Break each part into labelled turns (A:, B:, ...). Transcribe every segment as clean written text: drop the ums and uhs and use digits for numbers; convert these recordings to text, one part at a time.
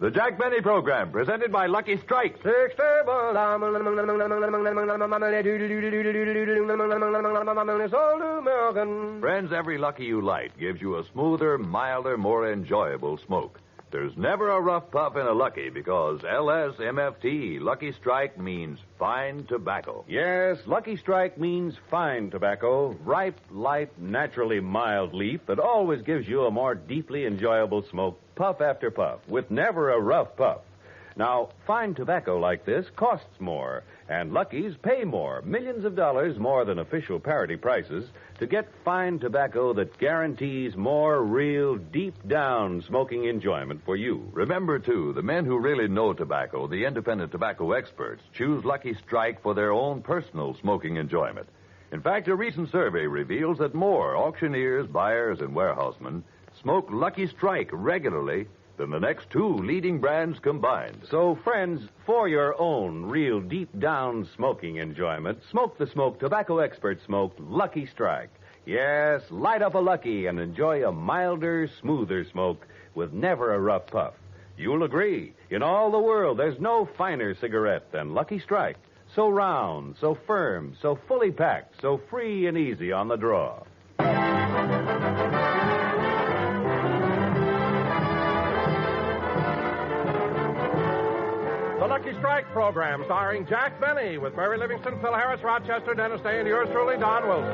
A: The Jack Benny Program, presented by Lucky Strike.
B: Friends,
A: every Lucky you light gives you a smoother, milder, more enjoyable smoke. There's never a rough puff in a Lucky because LSMFT, Lucky Strike, means fine tobacco.
C: Yes, Lucky Strike means fine tobacco, ripe, light, naturally mild leaf that always gives you a more deeply enjoyable smoke, puff after puff, with never a rough puff. Now, fine tobacco like this costs more, and Lucky's pay more, millions of dollars more than official parity prices, to get fine tobacco that guarantees more real, deep-down smoking enjoyment for you.
A: Remember, too, the men who really know tobacco, the independent tobacco experts, choose Lucky Strike for their own personal smoking enjoyment. In fact, a recent survey reveals that more auctioneers, buyers, and warehousemen smoke Lucky Strike regularly than the next two leading brands combined.
C: So, friends, for your own real deep-down smoking enjoyment, smoke the smoke tobacco expert smoked Lucky Strike. Yes, light up a Lucky and enjoy a milder, smoother smoke with never a rough puff. You'll agree, in all the world, there's no finer cigarette than Lucky Strike. So round, so firm, so fully packed, so free and easy on the draw.
B: The Lucky Strike program, starring Jack Benny, with Mary Livingston, Phil Harris, Rochester, Dennis Day, and yours truly, Don Wilson.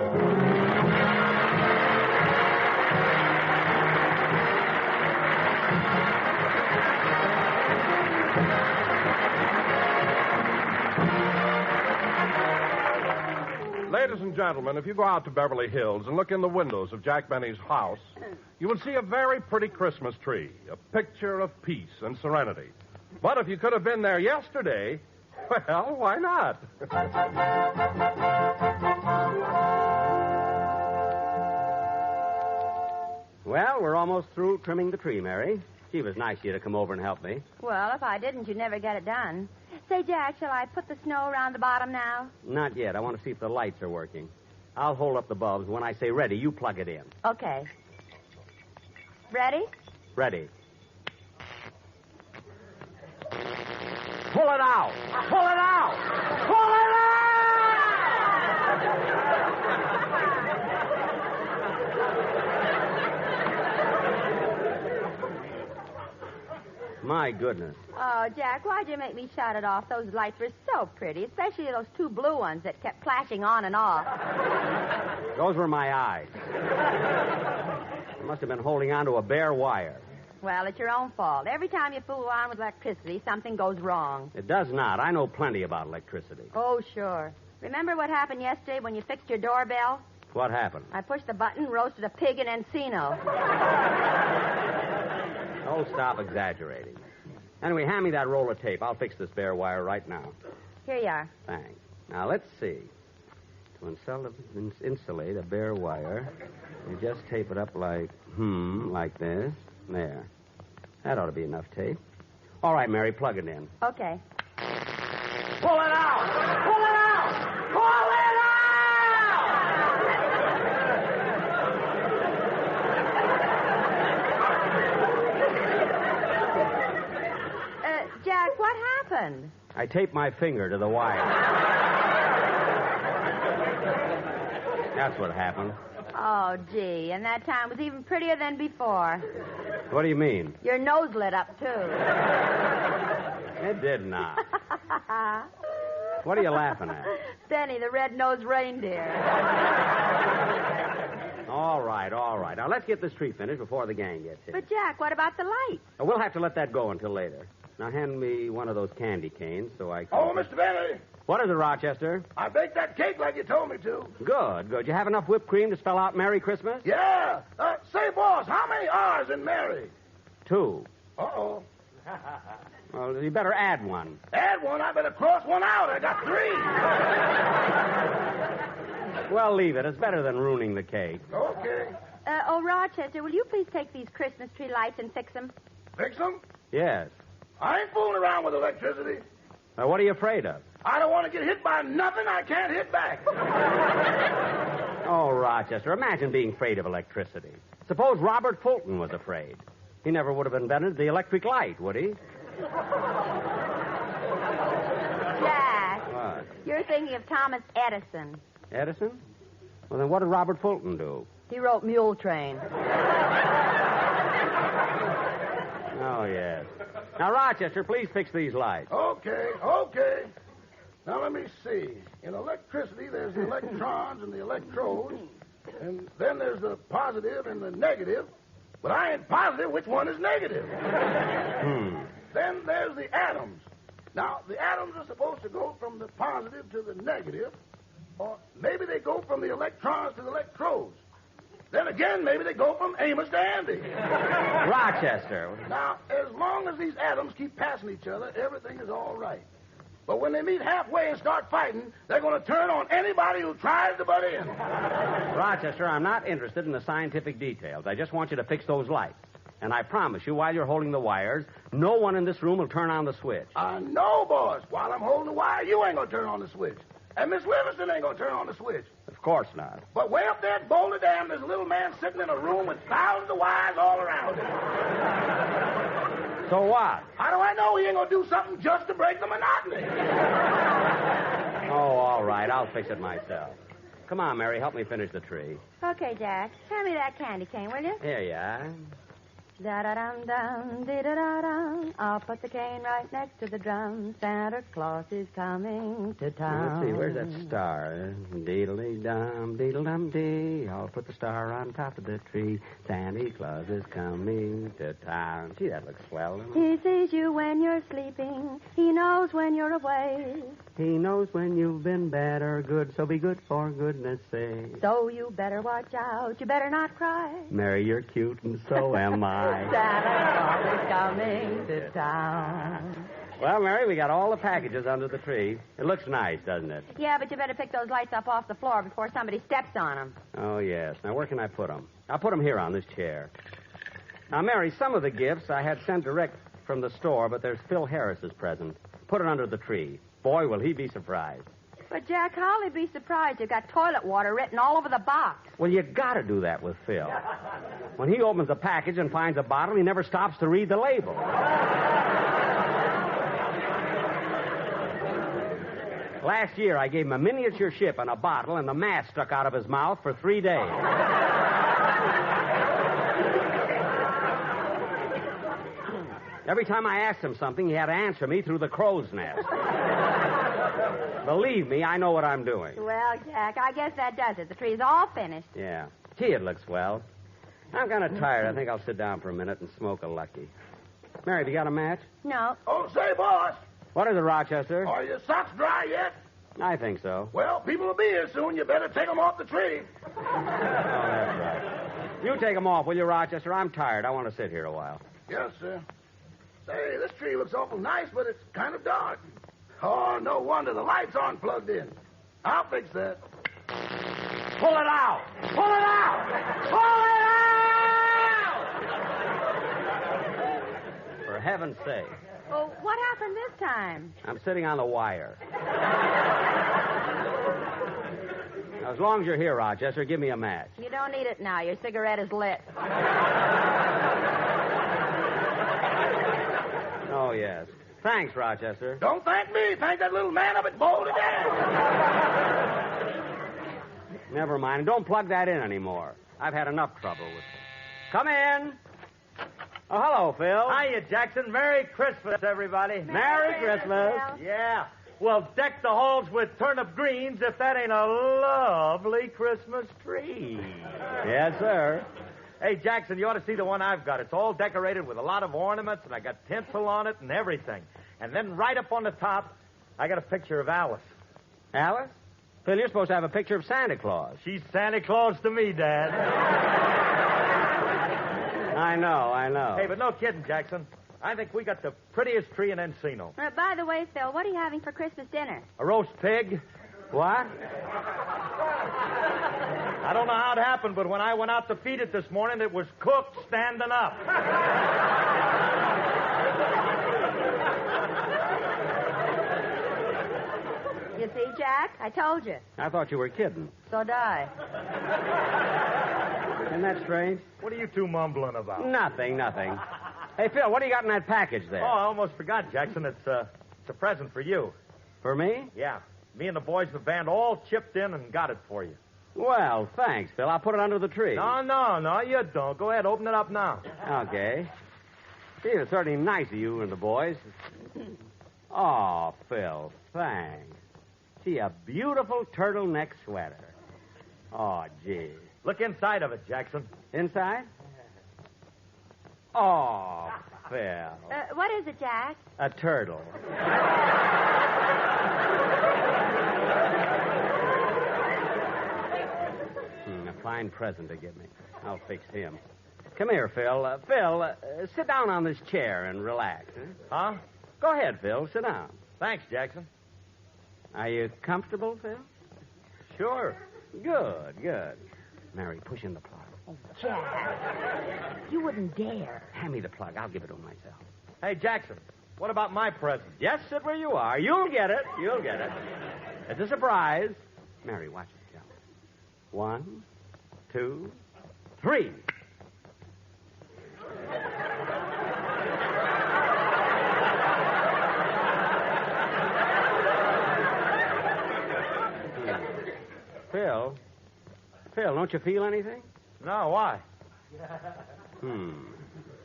B: Ladies and gentlemen, if you go out to Beverly Hills and look in the windows of Jack Benny's house, you will see a very pretty Christmas tree, a picture of peace and serenity. But if you could have been there yesterday, well, why not?
D: Well, we're almost through trimming the tree, Mary. Gee, it was nice of you to come over and help me.
E: Well, if I didn't, you'd never get it done. Say, Jack, shall I put the snow around the bottom now?
D: Not yet. I want to see if the lights are working. I'll hold up the bulbs. When I say ready, you plug it in.
E: Okay. Ready?
D: Ready. Pull it out! Pull it out! Pull it out! My goodness.
E: Oh, Jack, why'd you make me shut it off? Those lights were so pretty, especially those two blue ones that kept flashing on and off.
D: Those were my eyes. I must have been holding on to a bare wire.
E: Well, it's your own fault. Every time you fool around with electricity, something goes wrong.
D: It does not. I know plenty about electricity.
E: Oh, sure. Remember what happened yesterday when you fixed your doorbell?
D: What happened?
E: I pushed the button, roasted a pig in Encino.
D: Oh, stop exaggerating. Anyway, hand me that roll of tape. I'll fix this bare wire right now.
E: Here you are.
D: Thanks. Now, let's see. To insulate a bare wire, you just tape it up like this. There. That ought to be enough tape. All right, Mary, plug it in.
E: Okay.
D: Pull it out! Pull it out! Pull it
E: out! Jack, what happened?
D: I taped my finger to the wire. That's what happened.
E: Oh, gee, and that time was even prettier than before.
D: What do you mean?
E: Your nose lit up, too.
D: It did not. What are you laughing at?
E: Benny, the red-nosed reindeer.
D: All right. Now, let's get this tree finished before the gang gets here.
E: But, Jack, what about the lights?
D: We'll have to let that go until later. Now, hand me one of those candy canes so I can...
F: Oh, Mr. Benny,
D: What is it, Rochester?
F: I baked that cake like you told me to.
D: Good. You have enough whipped cream to spell out Merry Christmas?
F: Yeah. Say, boss, how many R's in Mary?
D: 2.
F: Uh-oh.
D: Well, you better add one.
F: Add one, I better cross one out. I got 3.
D: Well, leave it. It's better than ruining the cake.
F: Okay.
E: Rochester, will you please take these Christmas tree lights and fix them?
F: Fix them?
D: Yes.
F: I ain't fooling around with electricity.
D: What are you afraid of?
F: I don't want to get hit by nothing I can't hit back.
D: Oh, Rochester, imagine being afraid of electricity. Suppose Robert Fulton was afraid. He never would have invented the electric light, would he?
E: Jack,
D: What?
E: you're thinking of Thomas Edison.
D: Edison? Well, then what did Robert Fulton do?
E: He wrote Mule Train.
D: Oh, yes. Now, Rochester, please fix these lights.
F: Okay. Now, let me see. In electricity, there's the electrons and the electrodes. And then there's the positive and the negative. But I ain't positive which one is negative. Then there's the atoms. Now, the atoms are supposed to go from the positive to the negative. Or maybe they go from the electrons to the electrodes. Then again, maybe they go from Amos to Andy.
D: Rochester.
F: Now, as long as these atoms keep passing each other, everything is all right. But when they meet halfway and start fighting, they're going to turn on anybody who tries to butt in.
D: Rochester, I'm not interested in the scientific details. I just want you to fix those lights. And I promise you, while you're holding the wires, no one in this room will turn on the switch.
F: No, boss. While I'm holding the wire, you ain't going to turn on the switch. And Miss Livingston ain't going to turn on the switch.
D: Of course not.
F: But way up there at Boulder Dam, there's a little man sitting in a room with thousands of wires all around him.
D: So what?
F: How do I know he ain't going to do something just to break the monotony?
D: Oh, all right. I'll fix it myself. Come on, Mary. Help me finish the tree.
E: Okay, Jack. Hand me that candy cane, will you?
D: Here you are.
E: Da-da-dum-dum, dee-da-da-dum. I'll put the cane right next to the drum. Santa Claus is coming to town.
D: Let's see, where's that star? Deedle-dee-dum, deedle-dum-dee. I'll put the star on top of the tree. Santa Claus is coming to town. Gee, that looks swell. Doesn't it?
E: He sees you when you're sleeping. He knows when you're away.
D: He knows when you've been bad or good, so be good for goodness sake.
E: So you better watch out. You better not cry.
D: Mary, you're cute, and so am I.
E: Santa Claus is coming to town.
D: Well, Mary, we got all the packages under the tree. It looks nice, doesn't it?
E: Yeah, but you better pick those lights up off the floor before somebody steps on them.
D: Oh, yes. Now, where can I put them? I'll put them here on this chair. Now, Mary, some of the gifts I had sent direct from the store, but there's Phil Harris's present. Put it under the tree. Boy, will he be surprised.
E: But, Jack, how'll he be surprised? You've got toilet water written all over the box.
D: Well, you got to do that with Phil. When he opens the package and finds a bottle, he never stops to read the label. Last year, I gave him a miniature ship and a bottle, and the mast stuck out of his mouth for 3 days. Every time I asked him something, he had to answer me through the crow's nest. Believe me, I know what I'm doing.
E: Well, Jack, I guess that does it. The tree's all finished.
D: Yeah. Gee, it looks well. I'm kind of tired. I think I'll sit down for a minute and smoke a Lucky. Mary, have you got a match?
E: No.
F: Oh, say, boss,
D: What is it, Rochester?
F: are your socks dry yet?
D: I think so.
F: Well, people will be here soon. You better take them off the tree.
D: Oh, that's right. You take them off, will you, Rochester? I'm tired. I want to sit here a while.
F: Yes, sir. Say, this tree looks awful nice, but it's kind of dark. Oh, no wonder the lights aren't plugged in. I'll fix that.
D: Pull it out! Pull it out! Pull it out! For heaven's sake.
E: Well, what happened this time?
D: I'm sitting on the wire. Now, as long as you're here, Rochester, give me a match.
E: You don't need it now. Your cigarette is lit.
D: Oh, yes. Thanks, Rochester.
F: Don't thank me. Thank that little man up at Boulder Dam.
D: Never mind. And don't plug that in anymore. I've had enough trouble with it. Come in. Oh, hello, Phil.
G: Hiya, Jackson. Merry Christmas, everybody.
D: Merry Christmas.
G: Yeah. Well, deck the halls with turnip greens if that ain't a lovely Christmas tree.
D: Yes, sir.
G: Hey, Jackson, you ought to see the one I've got. It's all decorated with a lot of ornaments, and I got tinsel on it and everything. And then right up on the top, I got a picture of Alice.
D: Alice? Phil, you're supposed to have a picture of Santa Claus.
G: She's Santa Claus to me, Dad.
D: I know.
G: Hey, but no kidding, Jackson. I think we got the prettiest tree in Encino.
E: By the way, Phil, what are you having for Christmas dinner?
G: A roast pig.
D: What?
G: I don't know how it happened, but when I went out to feed it this morning, it was cooked standing up.
E: You see, Jack? I told you.
D: I thought you were kidding.
E: So die.
D: Isn't that strange?
G: What are you two mumbling about?
D: Nothing. Hey, Phil, what do you got in that package there?
G: Oh, I almost forgot, Jackson. It's a present for you.
D: For me?
G: Yeah. Me and the boys in the band all chipped in and got it for you.
D: Well, thanks, Phil. I'll put it under the tree.
G: No, you don't. Go ahead, open it up now.
D: Okay. Gee, it's certainly nice of you and the boys. Oh, Phil, thanks. Gee, a beautiful turtleneck sweater. Oh, gee.
G: Look inside of it, Jackson.
D: Inside? Oh, Phil.
E: What is it, Jack?
D: A turtle. A fine present to give me. I'll fix him. Come here, Phil. Phil, sit down on this chair and relax.
G: Huh?
D: Go ahead, Phil. Sit down.
G: Thanks, Jackson.
D: Are you comfortable, Phil?
G: Sure.
D: Good. Mary, push in the plug.
E: Oh, Jack. You wouldn't dare.
D: Hand me the plug. I'll give it to him myself.
G: Hey, Jackson, what about my present?
D: Just sit where you are. You'll get it. It's a surprise. Mary, watch it, Joe. 1, 2, 3. Phil, don't you feel anything?
G: No, why?
D: Hmm.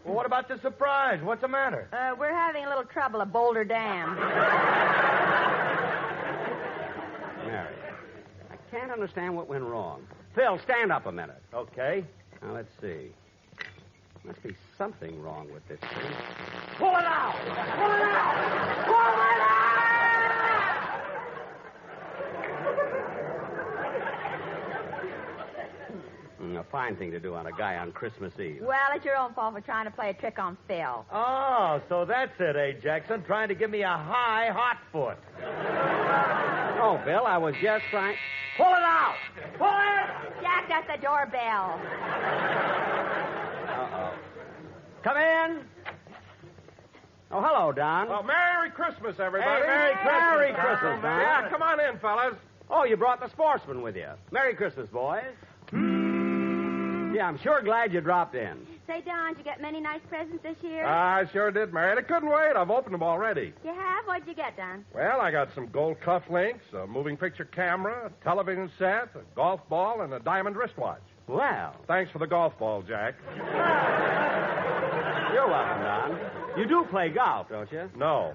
G: Well, what about the surprise? What's the matter?
E: We're having a little trouble at Boulder Dam.
D: Mary, I can't understand what went wrong. Phil, stand up a minute.
G: Okay.
D: Now, let's see. Must be something wrong with this thing.
G: Pull it out!
D: A fine thing to do on a guy on Christmas Eve.
E: Well, it's your own fault for trying to play a trick on Phil.
G: Oh, so that's it, eh, Jackson? Trying to give me a high hot foot.
D: Oh, Phil, I was just trying...
G: Pull it out! Pull it!
E: Jack, that's the doorbell.
D: Uh-oh. Come in. Oh, hello, Don.
B: Well, Merry Christmas, everybody.
D: Hey, Merry Christmas, Don.
B: Yeah, come on in, fellas.
D: Oh, you brought the sportsman with you. Merry Christmas, boys. Yeah, I'm sure glad you dropped in.
E: Say, Don, did you get many nice presents this year?
B: I sure did, Mary. I couldn't wait. I've opened them already.
E: You have? What'd you get, Don?
B: Well, I got some gold cufflinks, a moving picture camera, a television set, a golf ball, and a diamond wristwatch.
D: Well.
B: Thanks for the golf ball, Jack.
D: You're welcome, Don. You do play golf, don't you?
B: No.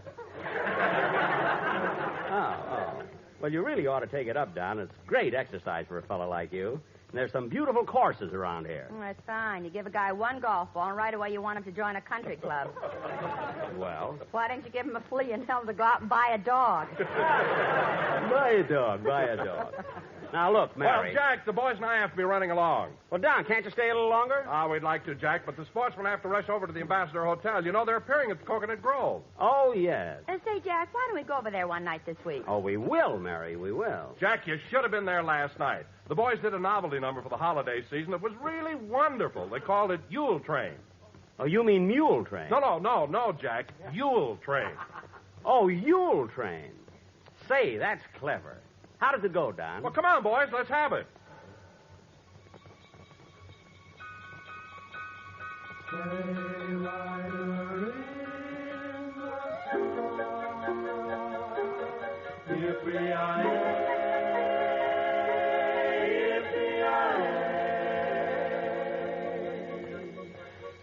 D: Oh. Well, you really ought to take it up, Don. It's great exercise for a fellow like you. And there's some beautiful courses around here.
E: That's fine. You give a guy one golf ball, and right away you want him to join a country club.
D: Well?
E: Why don't you give him a flea and tell him to go out and buy a dog?
D: Buy a dog. Now, look, Mary.
B: Well, Jack, the boys and I have to be running along.
D: Well, Don, can't you stay a little longer?
B: We'd like to, Jack, but the sportsmen have to rush over to the Ambassador Hotel. You know, they're appearing at the Coconut Grove.
D: Oh, yes.
E: Say, Jack, why don't we go over there one night this week?
D: Oh, we will, Mary, we will.
B: Jack, you should have been there last night. The boys did a novelty number for the holiday season. It was really wonderful. They called it Yule Train.
D: Oh, you mean Mule Train?
B: No, Jack. Yule Train.
D: Oh, Yule Train. Say, that's clever. How does it go, Don?
B: Well, come on, boys. Let's have it.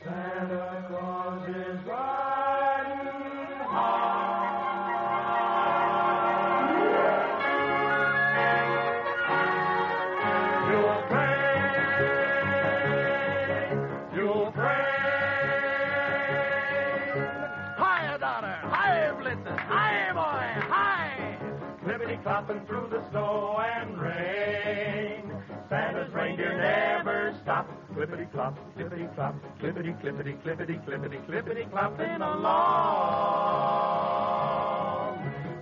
H: Santa Claus is riding high. You'll pray. Hiya, daughter. Hiya, Blitzen. Hiya, boy. Hi. Clippity-clopping through the snow and rain. Santa's reindeer never stop. Clippity-clop, clippity-clop, clippity-clippity, clippity-clippity, clippity-clopping along.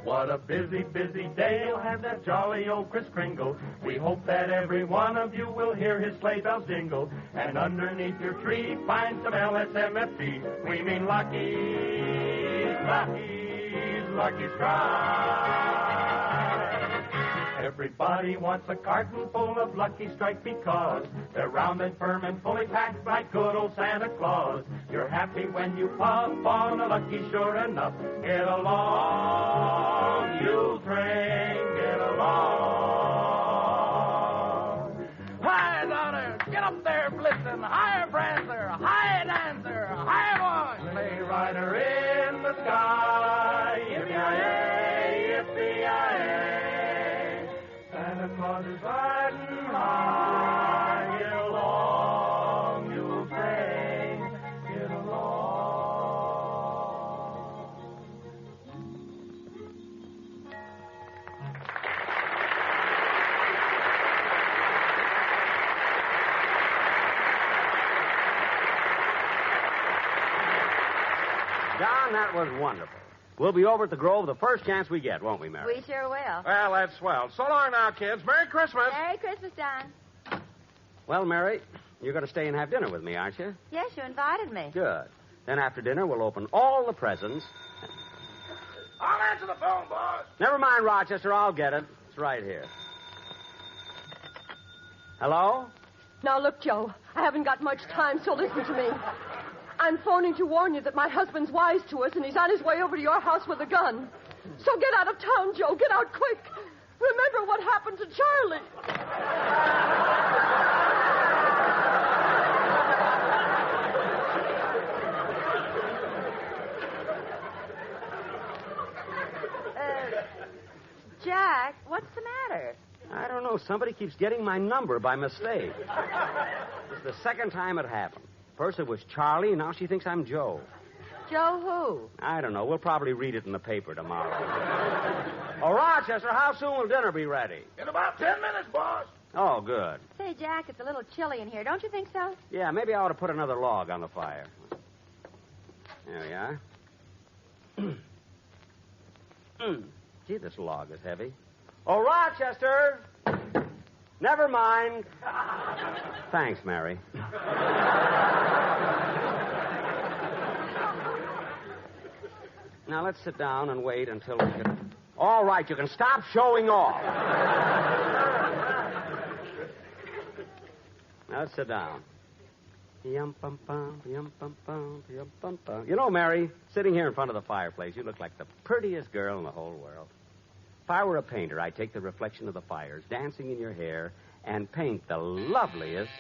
H: What a busy, busy day you'll have that jolly old Kris Kringle. We hope that every one of you will hear his sleigh bells jingle. And underneath your tree find some LSMFT. We mean Lucky's Lucky Strike. Everybody wants a carton full of Lucky Strike because they're round and firm and fully packed like good old Santa Claus. You're happy when you puff on a Lucky, sure enough. Get along, you train, get along.
F: Hi, daughter. Get up there, Blitzen. Hi, Prancer. Hi, Dancer. Hi, boy.
H: Sleigh rider in the sky, yippee-yi-yi, yippee-yi-yi. Santa Claus is riding high. Get along, you train, get along.
D: Don, that was wonderful. We'll be over at the Grove the first chance we get, won't we, Mary?
E: We sure will.
B: Well, that's swell. So long now, kids. Merry Christmas.
E: Merry Christmas, Don.
D: Well, Mary, you're going to stay and have dinner with me, aren't you?
E: Yes, you invited me.
D: Good. Then after dinner, we'll open all the presents.
F: I'll answer the phone, boss.
D: Never mind, Rochester. I'll get it. It's right here. Hello?
I: Now, look, Joe, I haven't got much time, so listen to me. I'm phoning to warn you that my husband's wise to us, and he's on his way over to your house with a gun. So get out of town, Joe. Get out quick. Remember what happened to Charlie.
E: Jack, what's the matter?
D: I don't know. Somebody keeps getting my number by mistake. It's the second time it happened. First it was Charlie, and now she thinks I'm Joe.
E: Joe who?
D: I don't know. We'll probably read it in the paper tomorrow. Oh, Rochester, how soon will dinner be ready?
F: In about 10 minutes, boss.
D: Oh, good.
E: Say, Jack, it's a little chilly in here. Don't you think so?
D: Yeah, maybe I ought to put another log on the fire. There we are. Gee, this log is heavy. Oh, Rochester! Never mind. Thanks, Mary. Now, let's sit down and wait until we can... All right, you can stop showing off. Now, let's sit down. You know, Mary, sitting here in front of the fireplace, you look like the prettiest girl in the whole world. If I were a painter, I'd take the reflection of the fires dancing in your hair and paint the loveliest...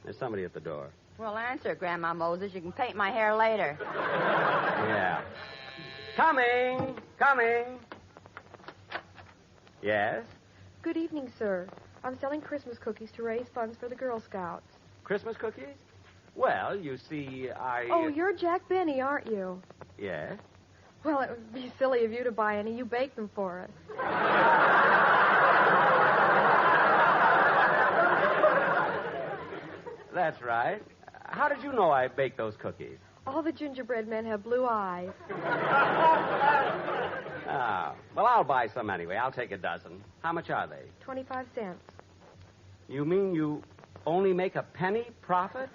D: There's somebody at the door.
E: Well, answer, Grandma Moses. You can paint my hair later.
D: Yeah. Coming. Yes?
I: Good evening, sir. I'm selling Christmas cookies to raise funds for the Girl Scouts.
D: Christmas cookies? Well, you see,
I: Oh, you're Jack Benny, aren't you?
D: Yes?
I: Well, it would be silly of you to buy any. You bake them for us.
D: That's right. How did you know I baked those cookies?
I: All the gingerbread men have blue eyes.
D: Oh, well, I'll buy some anyway. I'll take a dozen. How much are they?
I: 25 cents.
D: You mean you only make a penny profit?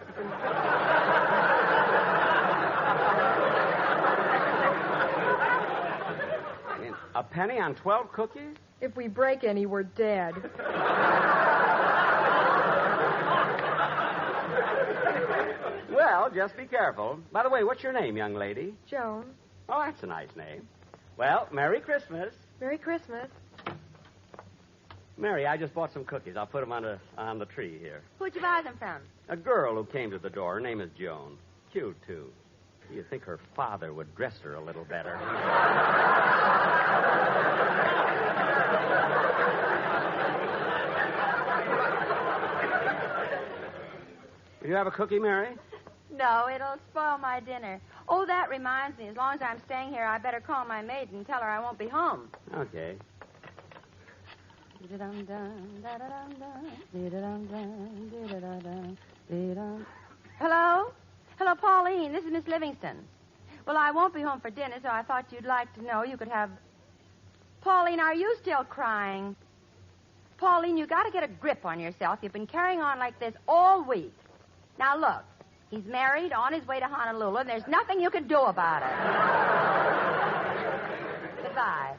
D: A penny on 12 cookies?
I: If we break any, we're dead.
D: Well, just be careful. By the way, what's your name, young lady?
I: Joan.
D: Oh, that's a nice name. Well, Merry Christmas.
I: Merry Christmas.
D: Mary, I just bought some cookies. I'll put them on the tree here.
E: Who'd you buy them from?
D: A girl who came to the door. Her name is Joan. Cute, too. You'd think her father would dress her a little better. Will you have a cookie, Mary?
E: No, it'll spoil my dinner. Oh, that reminds me. As long as I'm staying here, I better call my maid and tell her I won't be home.
D: Okay.
E: Hello? Hello, Pauline. This is Miss Livingston. Well, I won't be home for dinner, so I thought you'd like to know you could have... Pauline, are you still crying? Pauline, you got to get a grip on yourself. You've been carrying on like this all week. Now, look. He's married, on his way to Honolulu, and there's nothing you can do about it. Goodbye.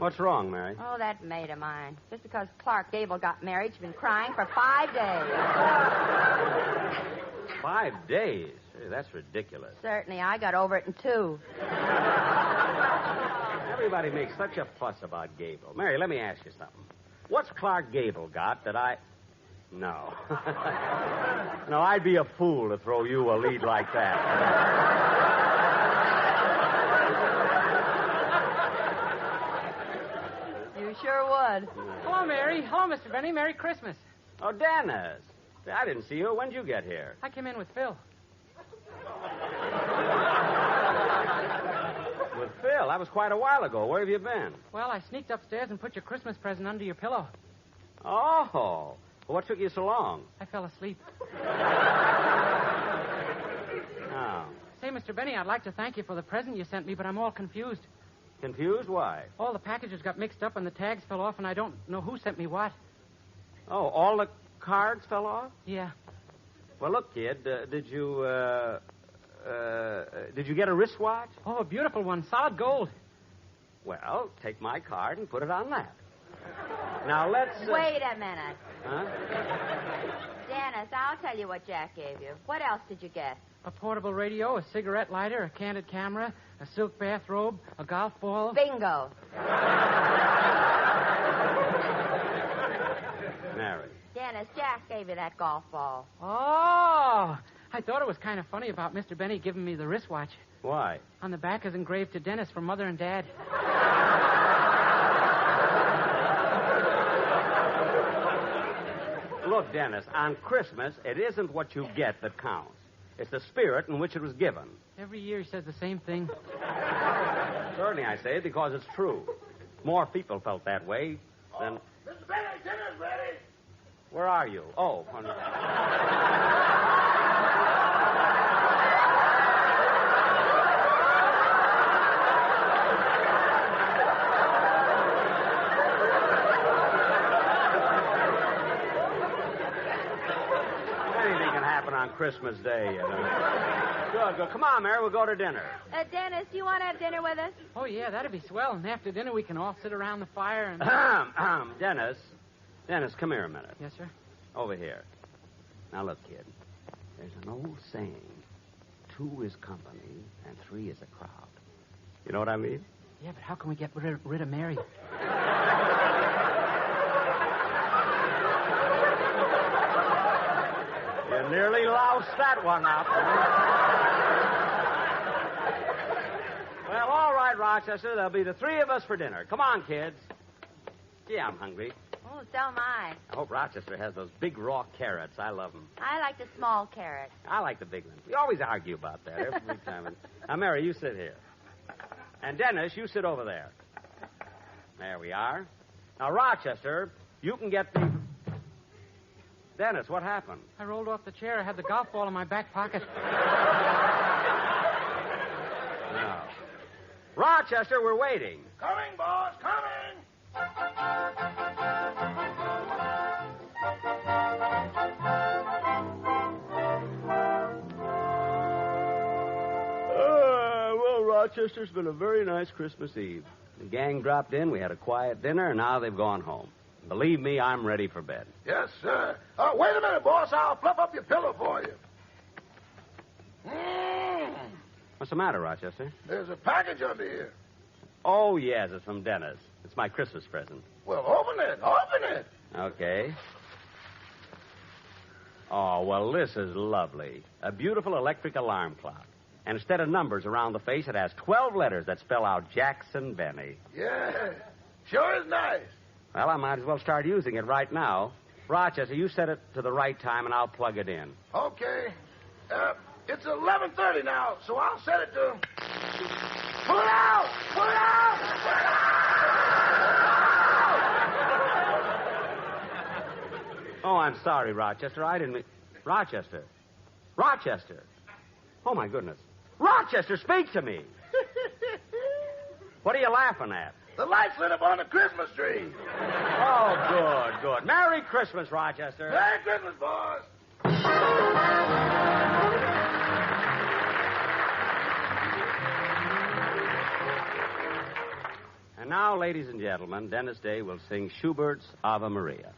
D: What's wrong, Mary?
E: Oh, that maid of mine. Just because Clark Gable got married, she's been crying for 5 days.
D: 5 days? Hey, that's ridiculous.
E: Certainly, I got over it in 2.
D: Everybody makes such a fuss about Gable. Mary, let me ask you something. What's Clark Gable got that I... No. No, I'd be a fool to throw you a lead like that.
E: You sure would.
J: Hello, Mary. Hello, Mr. Benny. Merry Christmas.
D: Oh, Dennis. I didn't see you. When did you get here?
J: I came in with Phil.
D: With Phil? That was quite a while ago. Where have you been?
J: Well, I sneaked upstairs and put your Christmas present under your pillow.
D: Oh. Well, what took you so long?
J: I fell asleep.
D: Oh.
J: Say, Mr. Benny, I'd like to thank you for the present you sent me, but I'm all confused.
D: Confused? Why?
J: All the packages got mixed up and the tags fell off, and I don't know who sent me what.
D: Oh, all the cards fell off?
J: Yeah.
D: Well, look, kid, did you get a wristwatch?
J: Oh, a beautiful one. Solid gold.
D: Well, take my card and put it on that. Now, let's...
E: Wait a minute.
D: Huh?
E: Dennis, I'll tell you what Jack gave you. What else did you get?
J: A portable radio, a cigarette lighter, a candid camera, a silk bathrobe, a golf ball.
E: Bingo.
D: Mary.
E: Dennis, Jack gave you that golf ball.
J: Oh! I thought it was kind of funny about Mr. Benny giving me the wristwatch.
D: Why?
J: On the back is engraved to Dennis from Mother and Dad.
D: Look, Dennis, on Christmas, it isn't what you get that counts. It's the spirit in which it was given.
J: Every year he says the same thing.
D: Certainly I say it because it's true. More people felt that way than...
F: Mr. Benny, dinner's ready.
D: Where are you? Oh, anything can happen on Christmas Day, you know. Good. Come on, Mary, we'll go to dinner.
E: Dennis, do you want to have dinner with us?
J: Oh, yeah, that'd be swell. And after dinner, we can all sit around the fire and...
D: Dennis, come here a minute.
J: Yes, sir?
D: Over here. Now, look, kid. There's an old saying. 2 is company, and 3 is a crowd. You know what I mean?
J: Yeah, but how can we get rid of Mary?
D: You nearly loused that one up. Well, all right, Rochester. There'll be the 3 of us for dinner. Come on, kids. Gee, I'm hungry.
E: Oh, so am I.
D: I hope Rochester has those big raw carrots. I love them.
E: I like the small carrot.
D: I like the big ones. We always argue about that every time. Now, Mary, you sit here. And Dennis, you sit over there. There we are. Now, Rochester, you can get the... Dennis, what happened?
J: I rolled off the chair. I had the golf ball in my back pocket.
D: No. Rochester, we're waiting.
F: Coming, boss, coming.
D: Well, Rochester's been a very nice Christmas Eve. The gang dropped in, we had a quiet dinner, and now they've gone home. Believe me, I'm ready for bed.
F: Yes, sir. Wait a minute, boss. I'll fluff up your pillow for you.
D: What's the matter, Rochester?
F: There's a package under here.
D: Oh, yes, it's from Dennis. It's my Christmas present.
F: Well, open it. Open it.
D: Okay. Oh, well, this is lovely. A beautiful electric alarm clock. And instead of numbers around the face, it has 12 letters that spell out Jackson Benny.
F: Yeah. Sure is nice.
D: Well, I might as well start using it right now. Rochester, you set it to the right time, and I'll plug it in.
F: Okay. It's 11:30 now, so I'll set it to... Pull it out! Pull it out! Pull it out!
D: Oh, I'm sorry, Rochester. I didn't mean... Rochester. Rochester. Oh, my goodness. Rochester, speak to me. What are you laughing at?
F: The lights lit up on the Christmas tree.
D: Oh, good. Merry Christmas, Rochester.
F: Merry Christmas, boys.
D: And Now, ladies and gentlemen, Dennis Day will sing Schubert's Ave Maria.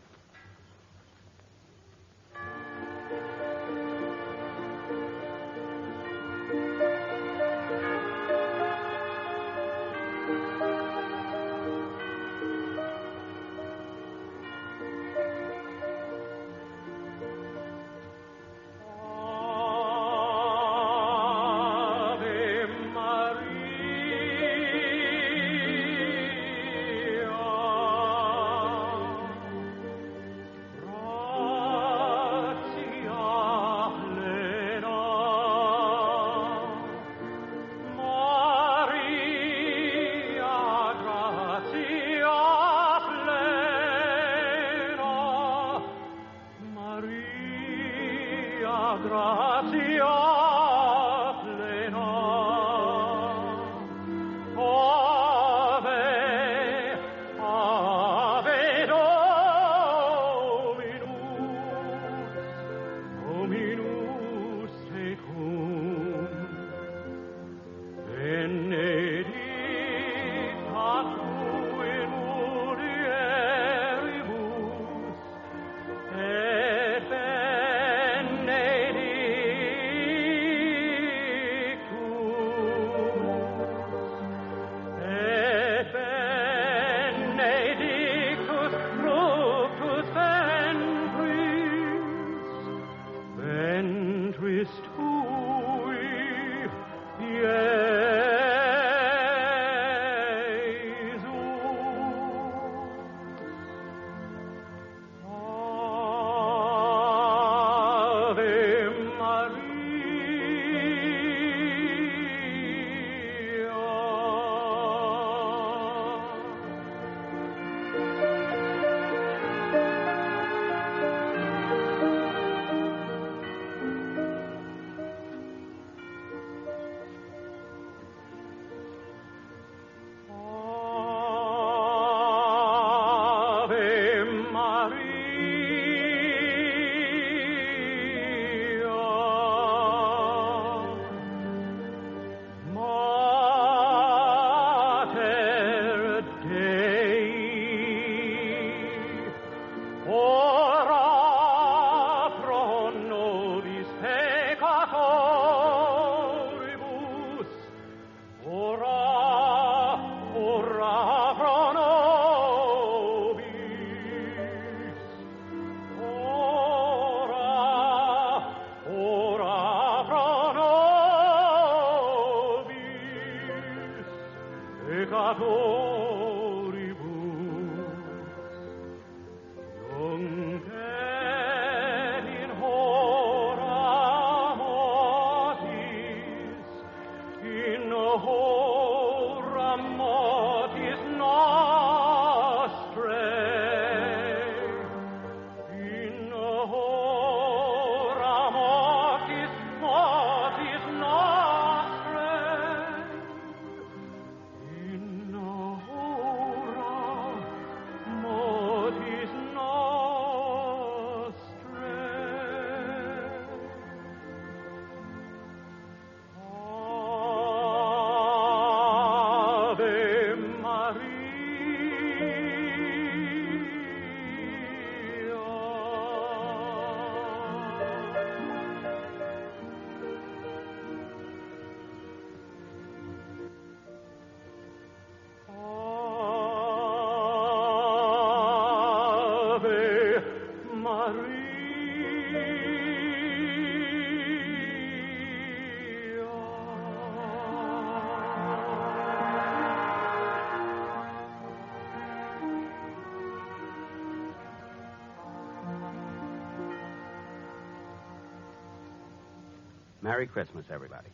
D: Merry Christmas, everybody.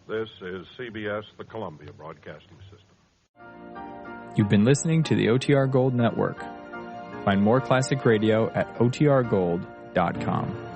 B: This is CBS, the Columbia Broadcasting System.
K: You've been listening to the OTR Gold Network. Find more classic radio at otrgold.com.